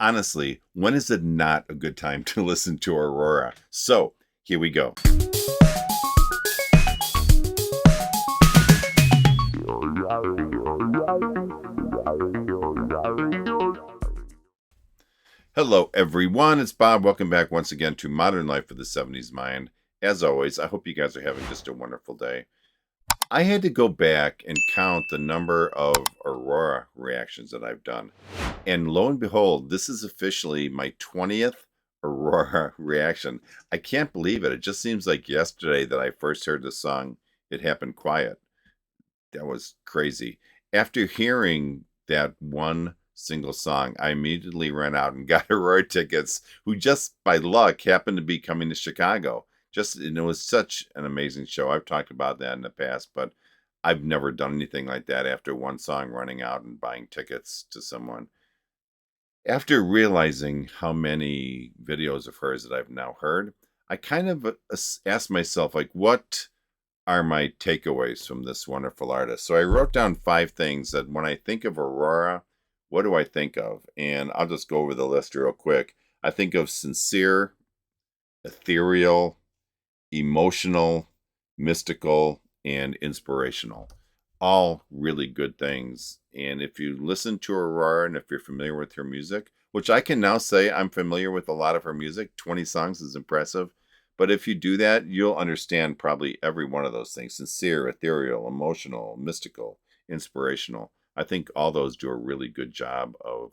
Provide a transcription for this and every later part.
Honestly, when is it not a good time to listen to Aurora? So, here we go. Hello, everyone. It's Bob. Welcome back once again to Modern Life for the 70s Mind. As always, I hope you guys are having just a wonderful day. I had to go back and count the number of Aurora reactions that I've done. And lo and behold, this is officially my 20th Aurora reaction. I can't believe it. It just seems like yesterday that I first heard the song, It Happened Quiet. That was crazy. After hearing that one single song, I immediately ran out and got Aurora tickets, who just by luck happened to be coming to Chicago. And it was such an amazing show. I've talked about that in the past, but I've never done anything like that after one song running out and buying tickets to someone. After realizing how many videos of hers that I've now heard, I kind of asked myself, like, what are my takeaways from this wonderful artist? So I wrote down 5 things that when I think of Aurora, what do I think of? And I'll just go over the list real quick. I think of sincere, ethereal, emotional, mystical, and inspirational. All really good things. And if you listen to Aurora and if you're familiar with her music, which I can now say I'm familiar with a lot of her music, 20 songs is impressive. But if you do that, you'll understand probably every one of those things: sincere, ethereal, emotional, mystical, inspirational. I think all those do a really good job of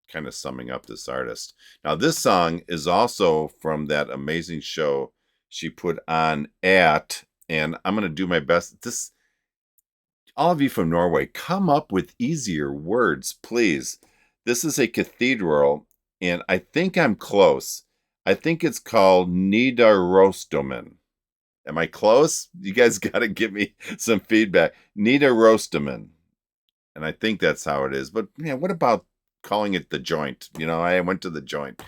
kind of summing up this artist. Now, this song is also from that amazing show she put on and I'm going to do my best. All of you from Norway, come up with easier words, please. This is a cathedral, and I think I'm close. I think it's called Nidarostomen. Am I close? You guys got to give me some feedback. Nidarostomen. And I think that's how it is. But what about calling it the joint? I went to the joint.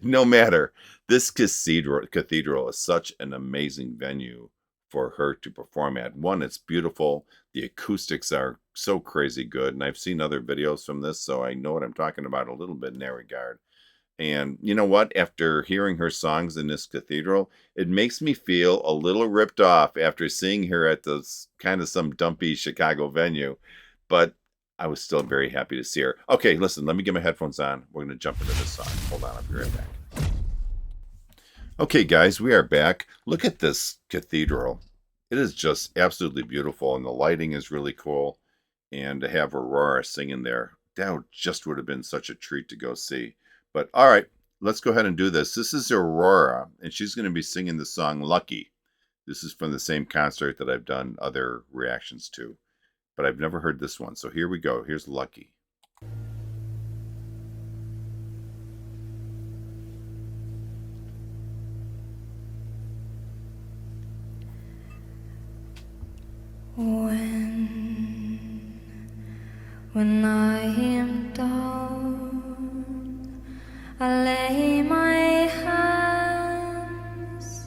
No matter. This cathedral is such an amazing venue for her to perform at. One, it's beautiful. The acoustics are so crazy good. And I've seen other videos from this, so I know what I'm talking about a little bit in that regard. And you know what? After hearing her songs in this cathedral, it makes me feel a little ripped off after seeing her at this kind of some dumpy Chicago venue. But I was still very happy to see her. Okay, listen, let me get my headphones on. We're going to jump into this song. Hold on, I'll be right back. Okay, guys, we are back. Look at this cathedral. It is just absolutely beautiful, and the lighting is really cool. And to have Aurora singing there, that just would have been such a treat to go see. But all right, let's go ahead and do this. This is Aurora, and she's going to be singing the song Lucky. This is from the same concert that I've done other reactions to, but I've never heard this one. So here we go. Here's Lucky. When I am down, I lay my hands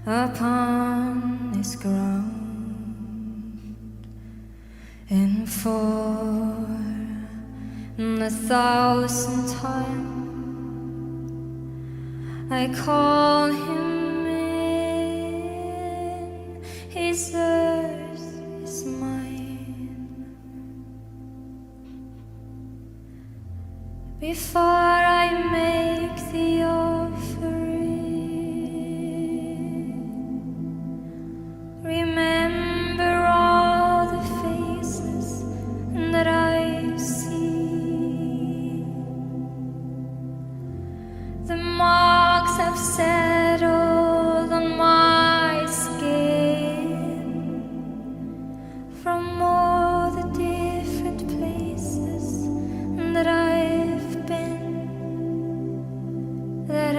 upon this ground, and for the 1,000th time I call him in. His earth is mine. Before I make the offering, remember all the faces that I see, the marks I've settled on my skin from all the different places that I've been, that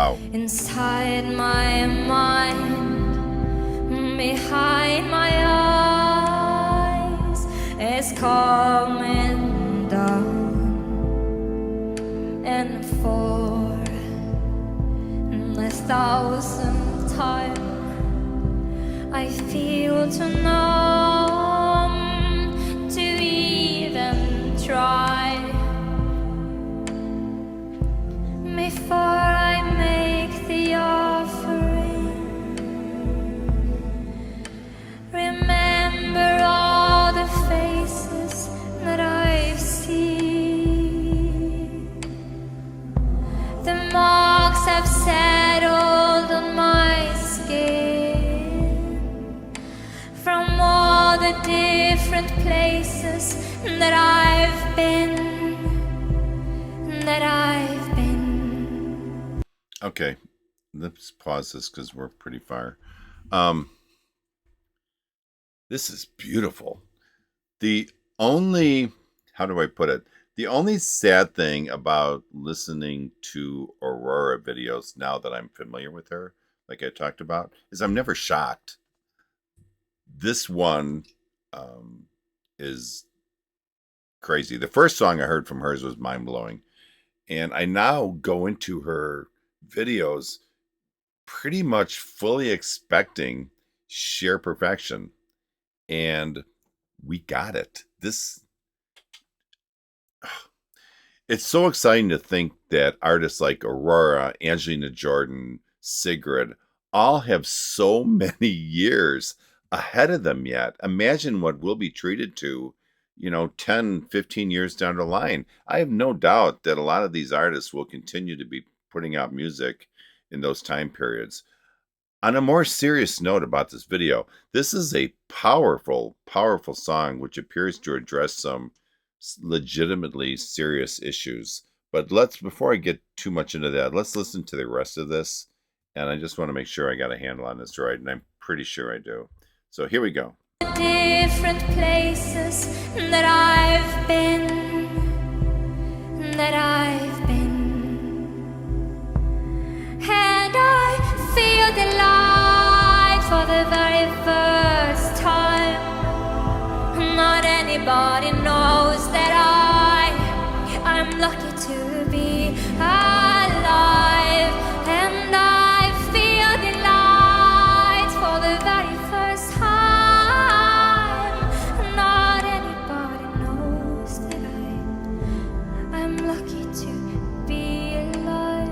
Wow. inside my mind, behind my eyes, is coming down. And for the 1,000th time, I feel too numb to even try. Before I make the offering, remember all the faces that I've seen. The marks have settled on my skin from all the different places that I've been. Okay, let's pause this because we're pretty far. This is beautiful. The only, how do I put it? The only sad thing about listening to Aurora videos now that I'm familiar with her, like I talked about, is I'm never shocked. This one is crazy. The first song I heard from hers was mind blowing. And I now go into her videos pretty much fully expecting sheer perfection. And we got it. It's so exciting to think that artists like Aurora, Angelina Jordan, Sigrid all have so many years ahead of them yet. Imagine what we'll be treated to, 10, 15 years down the line. I have no doubt that a lot of these artists will continue to be putting out music in those time periods. On a more serious note about this video, this is a powerful, powerful song which appears to address some legitimately serious issues. But before I get too much into that, let's listen to the rest of this. And I just want to make sure I got a handle on this right, and I'm pretty sure I do. So here we go. Different places that I've been, and I feel the light for the very first time. Not anybody knows that I'm lucky to be alive, and I feel the light for the very first time. Not anybody knows that I'm lucky to be alive.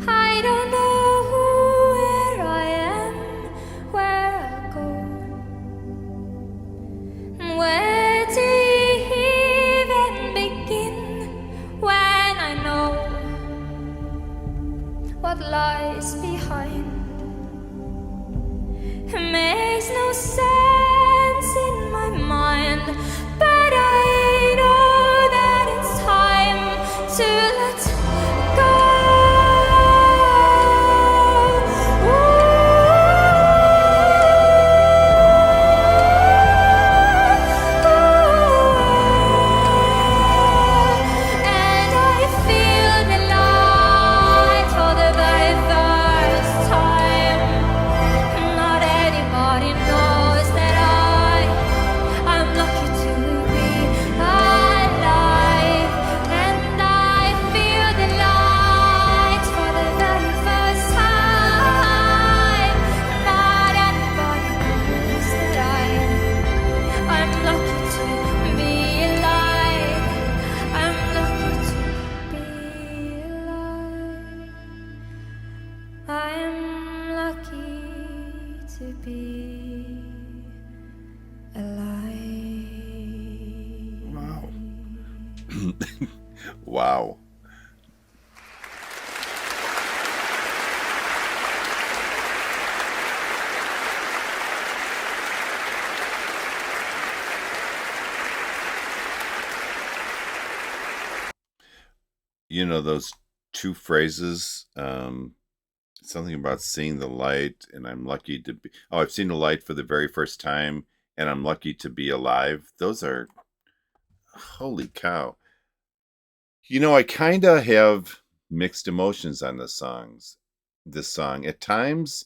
I don't know where I am, where I go. Where to even begin when I know what lies behind? It makes no sense in my mind, but I know that it's time to let go. And I feel the light for the very first time. Not anybody knows that I'm lucky to be alive, and I feel the light for the very first time. Not anybody knows that I'm lucky to be alive. I'm lucky to be alive. I'm lucky to be alive. Wow. Wow. Those two phrases, something about seeing the light, and I'm lucky to be, I've seen the light for the very first time, and I'm lucky to be alive. Those are, holy cow. I kind of have mixed emotions on This song. At times,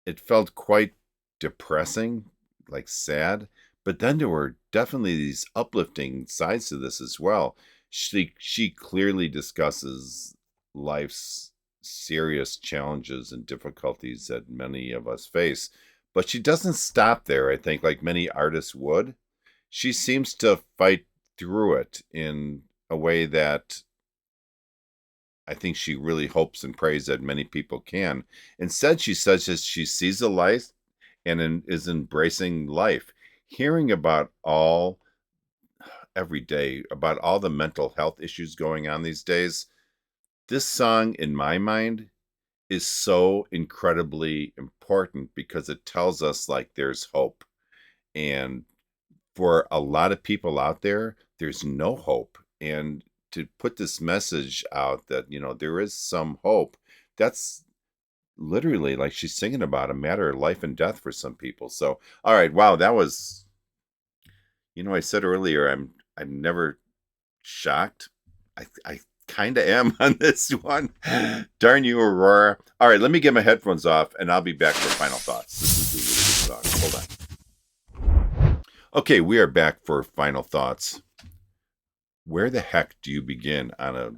it felt quite depressing, like sad, but then there were definitely these uplifting sides to this as well. She clearly discusses life's serious challenges and difficulties that many of us face, but she doesn't stop there, I think, like many artists would. She seems to fight through it in a way that I think she really hopes and prays that many people can. Instead, she says that she sees the light and is embracing life. Hearing about all every day about all the mental health issues going on these days, this song, in my mind, is so incredibly important because it tells us like there's hope. And for a lot of people out there, there's no hope. And to put this message out that, there is some hope, that's literally like she's singing about a matter of life and death for some people. So, all right, wow, that was, I said earlier, I'm never shocked. I kind of am on this one. Darn you, Aurora. All right, let me get my headphones off and I'll be back for final thoughts. This is a really good song. Hold on. Okay, we are back for final thoughts. Where the heck do you begin on a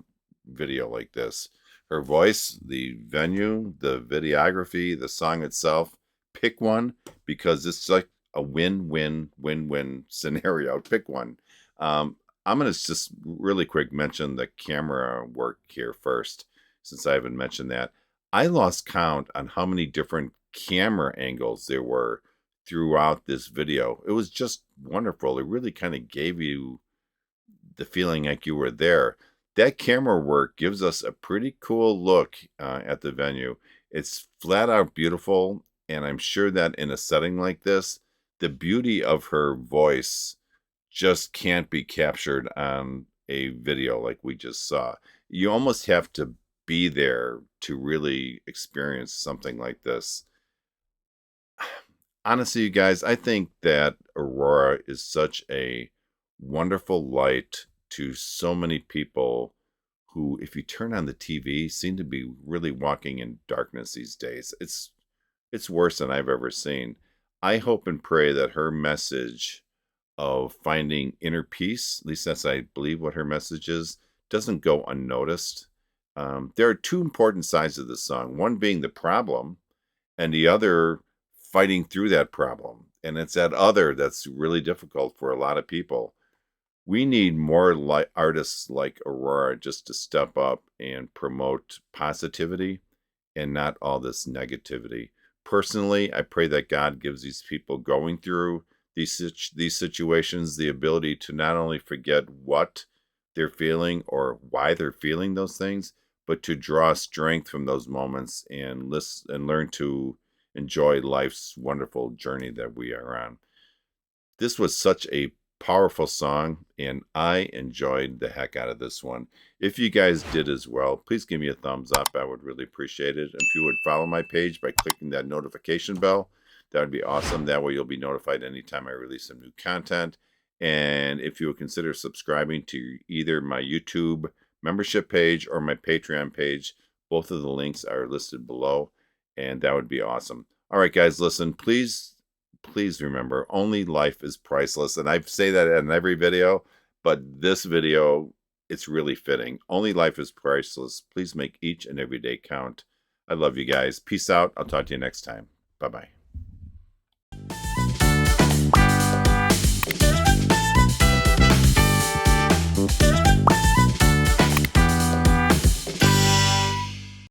video like this? Her voice, the venue, the videography, the song itself. Pick one because it's like a win-win-win-win scenario. Pick one. I'm going to just really quick mention the camera work here first, since I haven't mentioned that. I lost count on how many different camera angles there were throughout this video. It was just wonderful. It really kind of gave you the feeling like you were there. That camera work gives us a pretty cool look at the venue. It's flat out beautiful, and I'm sure that in a setting like this, the beauty of her voice just can't be captured on a video like we just saw. You almost have to be there to really experience something like this. Honestly, you guys, I think that Aurora is such a wonderful light to so many people who, if you turn on the TV, seem to be really walking in darkness these days. It's worse than I've ever seen. I hope and pray that her message of finding inner peace, at least that's I believe what her message is, doesn't go unnoticed. There are two important sides of this song, one being the problem and the other fighting through that problem. And it's that other that's really difficult for a lot of people. We need more artists like Aurora just to step up and promote positivity and not all this negativity. Personally, I pray that God gives these people going through these situations the ability to not only forget what they're feeling or why they're feeling those things, but to draw strength from those moments and listen and learn to enjoy life's wonderful journey that we are on. This was such a powerful song, and I enjoyed the heck out of this one. If you guys did as well, please give me a thumbs up. I would really appreciate it. If you would follow my page by clicking that notification bell, that would be awesome. That way you'll be notified anytime I release some new content. And if you would consider subscribing to either my YouTube membership page or my Patreon page, both of the links are listed below, and that would be awesome. All right, guys, listen, please remember, only life is priceless. And I say that in every video, but this video, it's really fitting. Only life is priceless. Please make each and every day count. I love you guys. Peace out. I'll talk to you next time. Bye-bye.